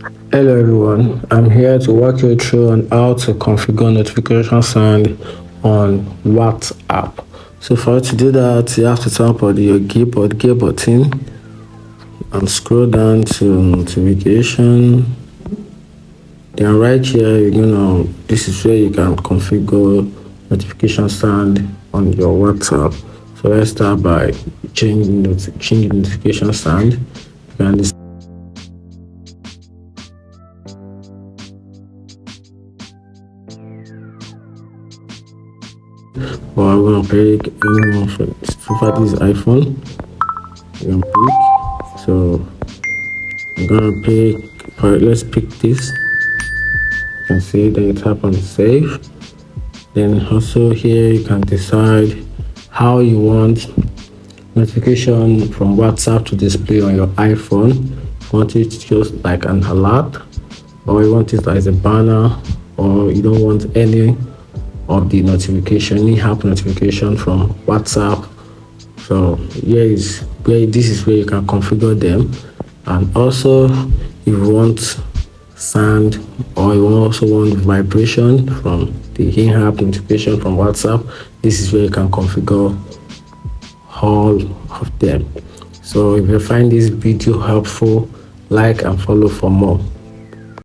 Hello everyone, I'm here to walk you through on how to configure notification sound on WhatsApp. So for you to do that, you have to tap on your gear button and scroll down to notification. Then right here, this is where you can configure notification sound on your WhatsApp. So let's start by changing notification sound. And this or I'm gonna pick anyone so far this is iPhone. I'm gonna pick. So I'm gonna pick. Alright, let's pick this. You can see. Then you tap on save. Then also here you can decide how you want notification from WhatsApp to display on your iPhone. If you want it just like an alert, or you want it as a banner, or you don't want any of the notification, any app notification from WhatsApp. So this is where you can configure them. And also if you want sound, or you also want vibration from the in-app notification from WhatsApp, this is where you can configure all of them. So if you find this video helpful, like and follow for more.